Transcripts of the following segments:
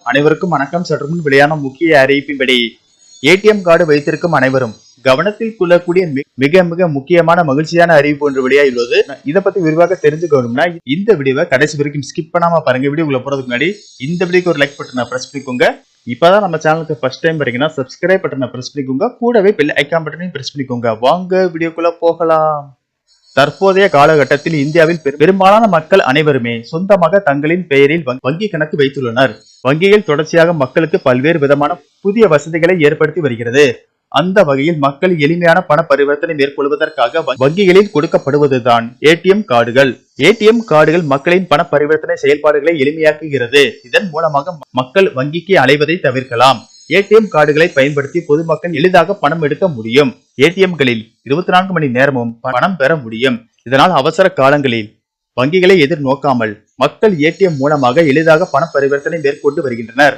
அனைவருக்கும் வணக்கம். சற்று முன் வெளியான முக்கிய அறிவிப்பின்படி ஏடிஎம் கார்டு வைத்திருக்கும் அனைவரும் கவனத்தில் கொள்ளக்கூடிய மிக மிக முக்கியமான மகிழ்ச்சியான அறிவிப்பு ஒன்று வெளியாகியுள்ளது. இதை பத்தி விரிவாக தெரிஞ்சுக்கணும்னா இந்த வீடியோவை கடைசி வரைக்கும் ஸ்கிப் பண்ணாம பாருங்க. வீடியோக்குள்ள போறதுக்கு முன்னாடி இந்த வீடியோக்கு ஒரு லைக் பட்டனை பிரஸ் பண்ணிக்கோங்க. இப்பதான் நம்ம சேனலுக்கு ஃபர்ஸ்ட் டைம் வரீங்கன்னா சப்ஸ்கிரைப் பட்டனை பிரஸ் பண்ணிக்கோங்க. கூடவே பெல் ஐகான் பட்டனையும் பிரஸ் பண்ணிக்கோங்க. வாங்க வீடியோக்குள்ள போகலாம். தற்போதைய காலகட்டத்தில் இந்தியாவில் பெரும்பாலான மக்கள் அனைவருமே சொந்தமாக தங்களின் பெயரில் வங்கி கணக்கு வைத்துள்ளனர். வங்கிகள் தொடர்ச்சியாக மக்களுக்கு பல்வேறு விதமான புதிய வசதிகளை ஏற்படுத்தி வருகிறது. அந்த வகையில் மக்கள் எளிமையான பண பரிவர்த்தனை மேற்கொள்வதற்காக வங்கிகளில் கொடுக்கப்படுவதுதான் ஏடிஎம் கார்டுகள். ஏடிஎம் கார்டுகள் மக்களின் பண பரிவர்த்தனை செயல்பாடுகளை எளிமையாக்குகிறது. இதன் மூலமாக மக்கள் வங்கிக்கு அலைவதை தவிர்க்கலாம். ஏடிஎம் கார்டுகளை பயன்படுத்தி பொதுமக்கள் எளிதாக பணம் எடுக்க முடியும். ஏடிஎம்களில் 24 மணி நேரமும் பணம் பெற முடியும். இதனால் அவசர காலங்களில் வங்கிகளை எதிர்நோக்காமல் மக்கள் ஏடிஎம் மூலமாக எளிதாக பண பரிவர்த்தனை மேற்கொண்டு வருகின்றனர்.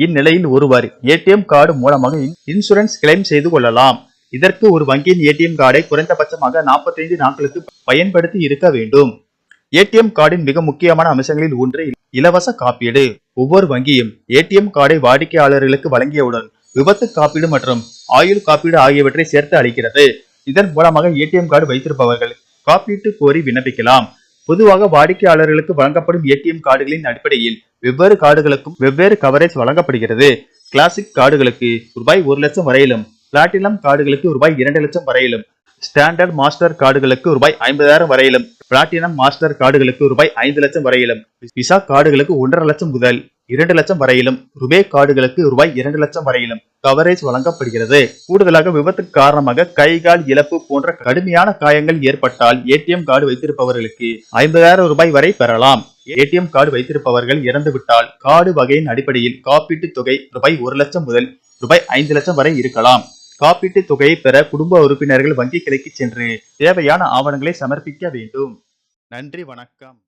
இந்நிலையில் ஒருவர் ஏடிஎம் கார்டு மூலமாக இன்சூரன்ஸ் கிளைம் செய்து கொள்ளலாம். இதற்கு ஒரு வங்கியின் ஏடிஎம் கார்டை குறைந்தபட்சமாக 45 நாட்களுக்கு பயன்படுத்தி இருக்க வேண்டும். ஏடிஎம் கார்டின் மிக முக்கியமான அம்சங்களில் ஒன்று இலவச காப்பீடு. ஒவ்வொரு வங்கியும் ஏடிஎம் கார்டை வாடிக்கையாளர்களுக்கு வழங்கியவுடன் விபத்து காப்பீடு மற்றும் ஆயுள் காப்பீடு ஆகியவற்றை சேர்த்து அளிக்கிறது. இதன் மூலமாக ஏடிஎம் கார்டு வைத்திருப்பவர்கள் காப்பீட்டு கோரி விண்ணப்பிக்கலாம். பொதுவாக வாடிக்கையாளர்களுக்கு வழங்கப்படும் ஏடிஎம் கார்டுகளின் அடிப்படையில் வெவ்வேறு கார்டுகளுக்கும் வெவ்வேறு கவரேஜ் வழங்கப்படுகிறது. கிளாசிக் கார்டுகளுக்கு ரூபாய் 1 லட்சம் வரையிலும், பிளாட்டினம் கார்டுகளுக்கு ரூபாய் 2 லட்சம் வரையிலும், ஸ்டாண்டர்ட் மாஸ்டர் கார்டுகளுக்கு ரூபாய் 50,000 வரையிலும், பிளாட்டினம் மாஸ்டர் கார்டுகளுக்கு ரூபாய் 5 லட்சம் வரையிலும், விசா கார்டுகளுக்கு 1.5 லட்சம் முதல் 2 லட்சம் வரையிலும், ருபே கார்டுகளுக்கு ரூபாய் 2 லட்சம் வரையிலும் கவரேஜ் வழங்கப்படுகிறது. கூடுதலாக விபத்துக்கு காரணமாக கை கால் இழப்பு போன்ற கடுமையான காயங்கள் ஏற்பட்டால் ஏடிஎம் கார்டு வைத்திருப்பவர்களுக்கு 50,000 ரூபாய் வரை பெறலாம். ஏடிஎம் கார்டு வைத்திருப்பவர்கள் இறந்துவிட்டால் கார்டு வகையின் அடிப்படையில் காப்பீட்டு தொகை ரூபாய் 1 லட்சம் முதல் ரூபாய் 5 லட்சம் வரை இருக்கலாம். காப்பீட்டு தொகையை பெற குடும்ப உறுப்பினர்கள் வங்கி கிளைக்கு சென்று தேவையான ஆவணங்களை சமர்ப்பிக்க வேண்டும். நன்றி, வணக்கம்.